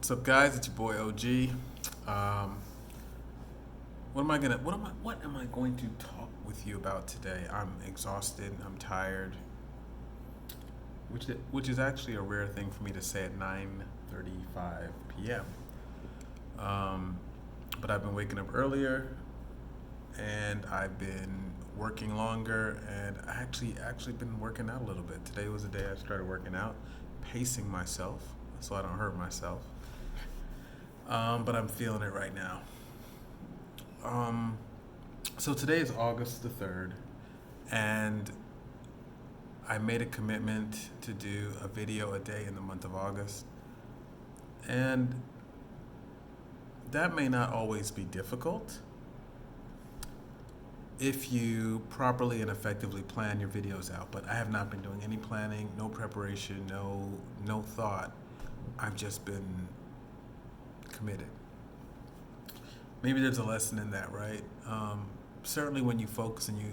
What's up, guys? It's your boy OG. Um, what am I going to talk with you about today? I'm exhausted. I'm tired, which is actually a rare thing for me to say at 9:35 p.m. Um, but I've been waking up earlier, and I've been working longer, and I actually been working out a little bit. Today was the day I started working out, pacing myself so I don't hurt myself. But I'm feeling it right now. Um, so today is August the 3rd, and I made a commitment to do a video a day in the month of August. And that may not always be difficult if you properly and effectively plan your videos out. But I have not been doing any planning, no preparation, no thought. I've just been committed. Maybe there's a lesson in that, right? Certainly, when you focus and you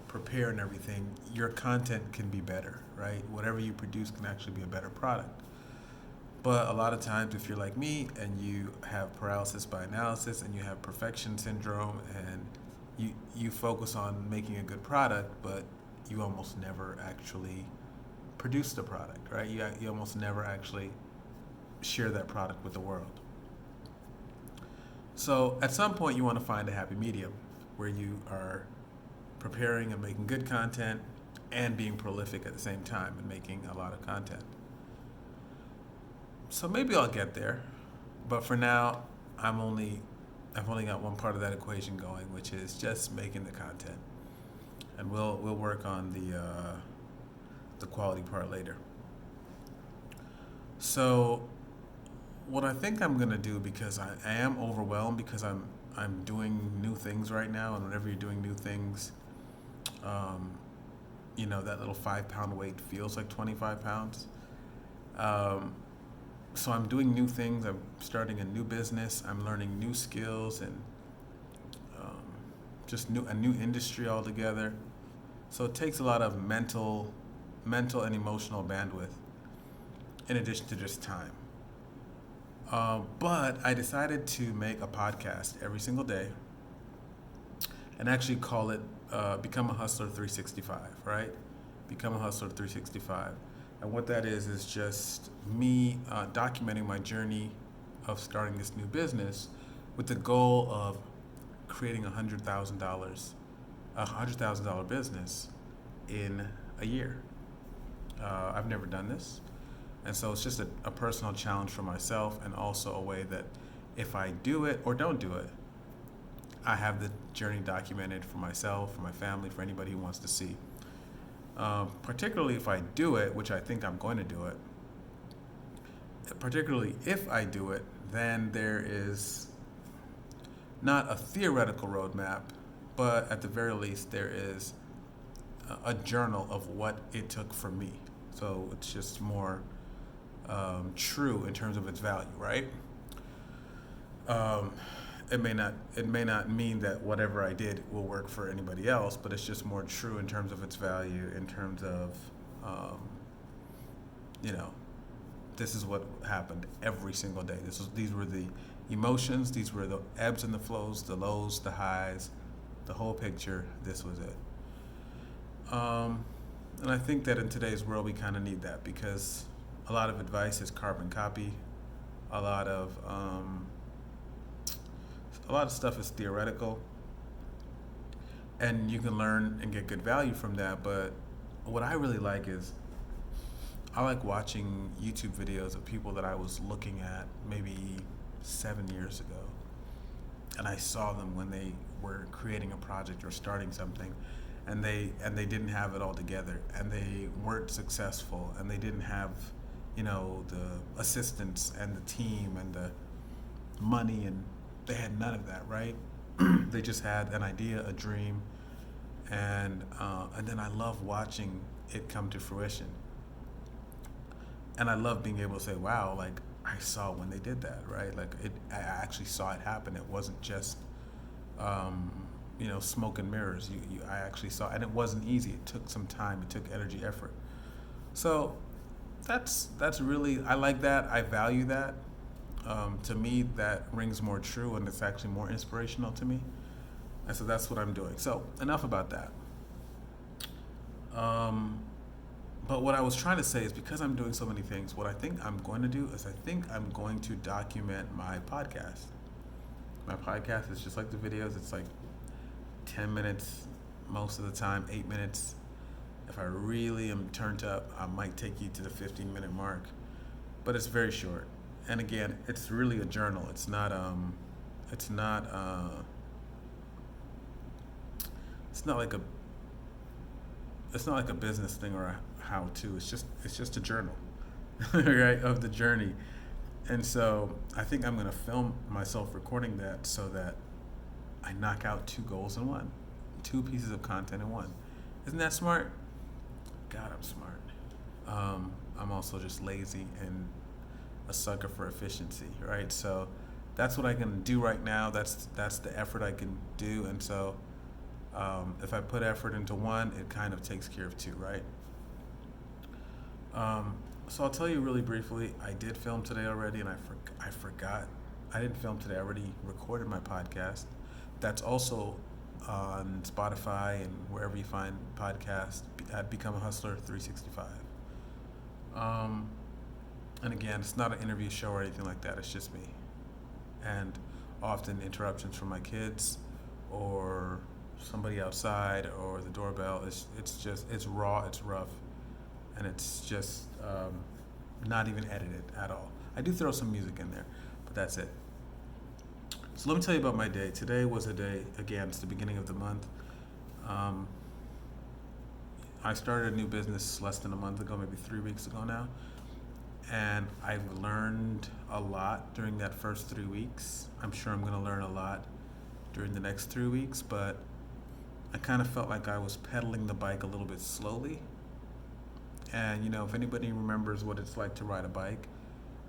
prepare and everything, your content can be better, right? Whatever you produce can actually be a better product. But a lot of times, if you're like me and you have paralysis by analysis and you have perfection syndrome and you focus on making a good product, but you almost never actually produce the product, right? You almost never actually share that product with the world. So at some point, you want to find a happy medium where you are preparing and making good content and being prolific at the same time and making a lot of content. So maybe I'll get there, but for now, I've only got one part of that equation going, which is just making the content, and we'll work on the quality part later. So what I think I'm gonna do, because I am overwhelmed because I'm doing new things right now, and whenever you're doing new things, um, that little 5 pound weight feels like 25 pounds. Um, so I'm doing new things. I'm starting a new business. I'm learning new skills and um, just a new industry altogether. So it takes a lot of mental and emotional bandwidth in addition to just time. But I decided to make a podcast every single day and actually call it Become a Hustler 365, right? Become a Hustler 365. And what that is just me documenting my journey of starting this new business with the goal of creating a $100,000 business in a year. I've never done this. And so it's just a personal challenge for myself, and also a way that if I do it or don't do it, I have the journey documented for myself, for my family, for anybody who wants to see. Particularly if I do it, which I think I'm going to do it, particularly if I do it, then there is not a theoretical roadmap, but at the very least, there is a journal of what it took for me. So it's just more true in terms of its value, right? Um, it may not mean that whatever I did will work for anybody else, but it's just more true in terms of its value, in terms of um, you know this is what happened every single day. These were the emotions, these were the ebbs and the flows, the lows, the highs, the whole picture. This was it. And I think that in today's world we kind of need that, because a lot of advice is carbon copy. A lot of stuff is theoretical, and you can learn and get good value from that. But what I really like is I like watching YouTube videos of people that I was looking at maybe 7 years ago, and I saw them when they were creating a project or starting something, and they didn't have it all together, and they weren't successful, and they didn't have the assistants and the team and the money, and they had none of that, right? They just had an idea, a dream, and then I love watching it come to fruition, and I love being able to say, wow, like I saw when they did that, right? Like I actually saw it happen. It wasn't just smoke and mirrors. I actually saw, and it wasn't easy. It took some time. It took energy, effort. So That's really, I like that. I value that. To me, that rings more true, and it's actually more inspirational to me. And so that's what I'm doing. So enough about that. Um, but what I was trying to say is because I'm doing so many things, what I think I'm going to do is I think I'm going to document my podcast. My podcast is just like the videos. It's like 10 minutes most of the time, 8 minutes. If I really am turned up, I might take you to the 15-minute mark, but it's very short. And again, it's really a journal. It's not, it's not like a, it's not like a business thing or a how to. It's just a journal, right, of the journey. And so I think I'm gonna film myself recording that so that I knock out two goals in one, two pieces of content in one. Isn't that smart? God, I'm smart. I'm also just lazy and a sucker for efficiency, right? So that's what I can do right now. That's the effort I can do, and so if I put effort into one, it kind of takes care of two, right? So I'll tell you really briefly. I did film today already, and I forgot. I didn't film today. I already recorded my podcast. That's also on Spotify and wherever you find podcasts at Become a Hustler 365. And again, it's not an interview show or anything like that. It's just me. And often interruptions from my kids or somebody outside or the doorbell. It's raw, it's rough, and it's just not even edited at all. I do throw some music in there, but that's it. So let me tell you about my day. Today was a day, again, it's the beginning of the month. Um, I started a new business less than a month ago, maybe 3 weeks ago now. And I've learned a lot during that first 3 weeks. I'm sure I'm going to learn a lot during the next 3 weeks, but I kind of felt like I was pedaling the bike a little bit slowly. And, you know, if anybody remembers what it's like to ride a bike,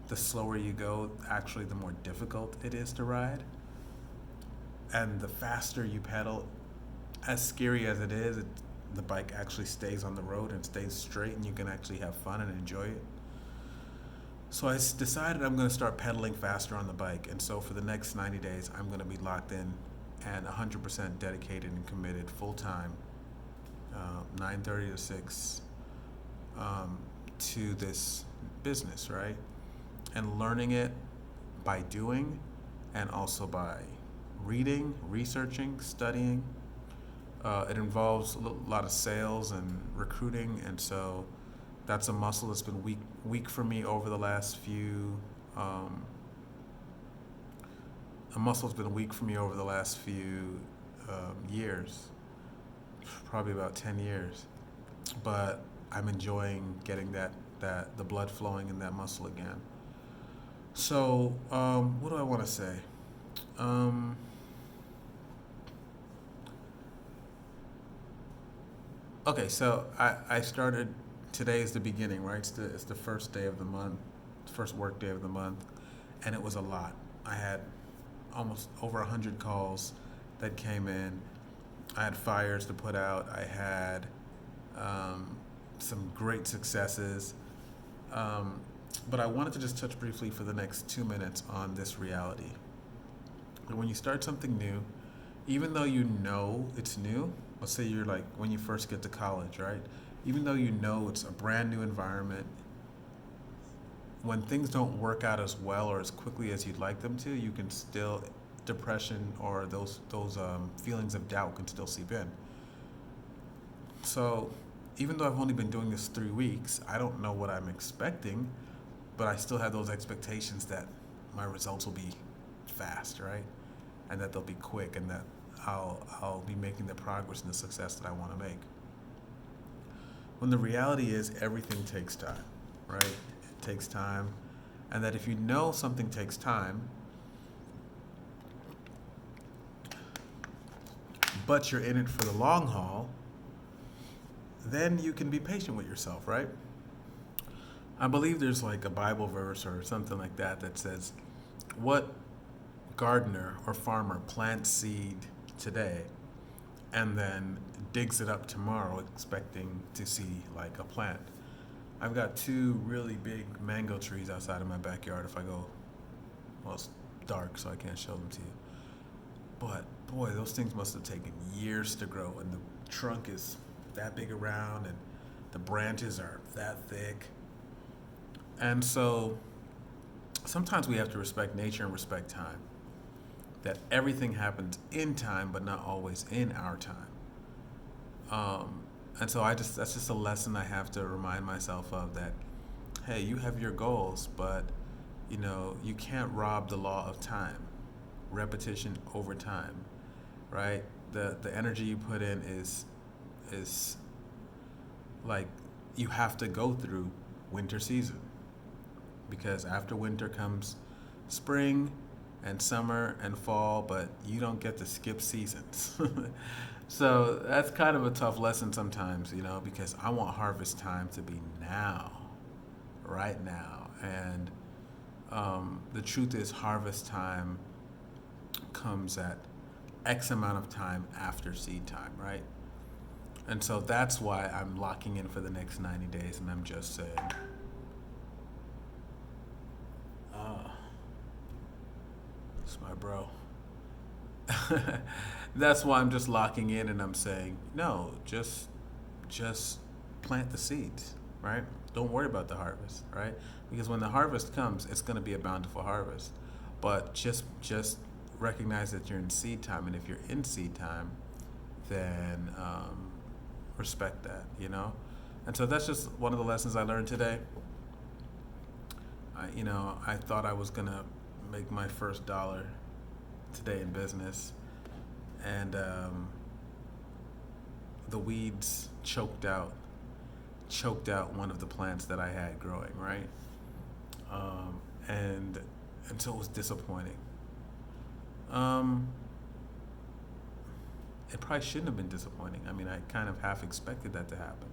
the slower you go, actually, the more difficult it is to ride. And the faster you pedal, as scary as it is, the bike actually stays on the road and stays straight, and you can actually have fun and enjoy it. So I decided I'm going to start pedaling faster on the bike, and so for the next 90 days, I'm going to be locked in and 100% dedicated and committed full time, 9:30 to 6, to this business, right? And learning it by doing, and also by reading, researching, studying. It involves a lot of sales and recruiting, and so that's a muscle that's been weak for me over the last few. A muscle's been weak for me over the last few years, probably about 10 years. But I'm enjoying getting the blood flowing in that muscle again. So what do I want to say? Okay, so I started. Today is the beginning, right? It's the first day of the month, first work day of the month, and it was a lot. I had almost over 100 calls that came in. I had fires to put out. I had some great successes, but I wanted to just touch briefly for the next 2 minutes on this reality. And when you start something new, even though you know it's new, let's say you're like when you first get to college, right? Even though you know it's a brand new environment, when things don't work out as well or as quickly as you'd like them to, you can still, depression or those feelings of doubt can still seep in. So even though I've only been doing this 3 weeks, I don't know what I'm expecting, but I still have those expectations that my results will be fast, right? And that they'll be quick, and that I'll be making the progress and the success that I want to make. When the reality is everything takes time, right? It takes time. And that if you know something takes time, but you're in it for the long haul, then you can be patient with yourself, right? I believe there's like a Bible verse or something like that that says, what gardener or farmer plants seed today and then digs it up tomorrow expecting to see like a plant? I've got two really big mango trees outside of my backyard. If I go, well, it's dark, so I can't show them to you. But boy, those things must have taken years to grow, and the trunk is that big around, and the branches are that thick. And so sometimes we have to respect nature and respect time. That everything happens in time, but not always in our time. Um, and so that's just a lesson I have to remind myself of that, hey, you have your goals, but you can't rob the law of time, repetition over time, right? The energy you put in is like you have to go through winter season because after winter comes spring and summer and fall, but you don't get to skip seasons. So that's kind of a tough lesson sometimes, because I want harvest time to be now, right now. And the truth is, harvest time comes at X amount of time after seed time, right? And so that's why I'm locking in for the next 90 days and I'm just saying, it's my bro. That's why I'm just locking in and I'm saying, no, just plant the seeds, right? Don't worry about the harvest, right? Because when the harvest comes, it's going to be a bountiful harvest. But just recognize that you're in seed time, and if you're in seed time, then respect that. And so that's just one of the lessons I learned today. I thought I was gonna make my first dollar today in business, and the weeds choked out one of the plants that I had growing, right? And so it was disappointing. Um, it probably shouldn't have been disappointing. I mean, I kind of half expected that to happen.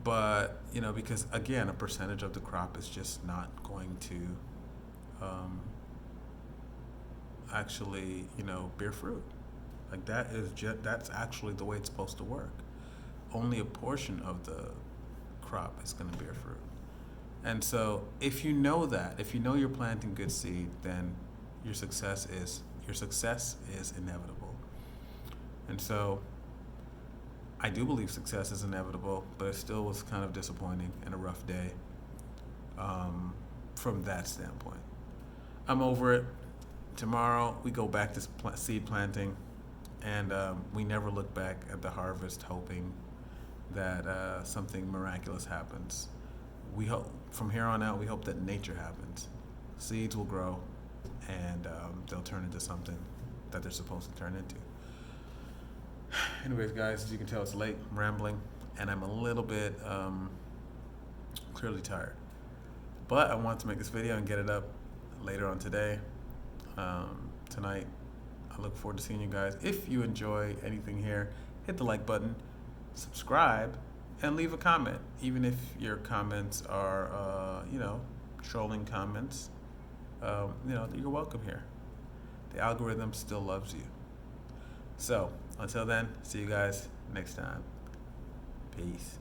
But, because again, a percentage of the crop is just not going to actually, bear fruit. Like that's actually the way it's supposed to work. Only a portion of the crop is going to bear fruit. And so if you know that, if you know you're planting good seed, then your success is inevitable. And so I do believe success is inevitable, but it still was kind of disappointing and a rough day from that standpoint. I'm over it. Tomorrow we go back to seed planting, and we never look back at the harvest hoping that something miraculous happens. We hope from here on out, we hope that nature happens. Seeds will grow, and they'll turn into something that they're supposed to turn into. Anyways, guys, as you can tell, it's late. I'm rambling, and I'm a little bit clearly tired. But I wanted to make this video and get it up later on today, tonight. I look forward to seeing you guys. If you enjoy anything here, hit the like button, subscribe, and leave a comment. Even if your comments are, trolling comments, you're welcome here. The algorithm still loves you. So, until then, see you guys next time. Peace.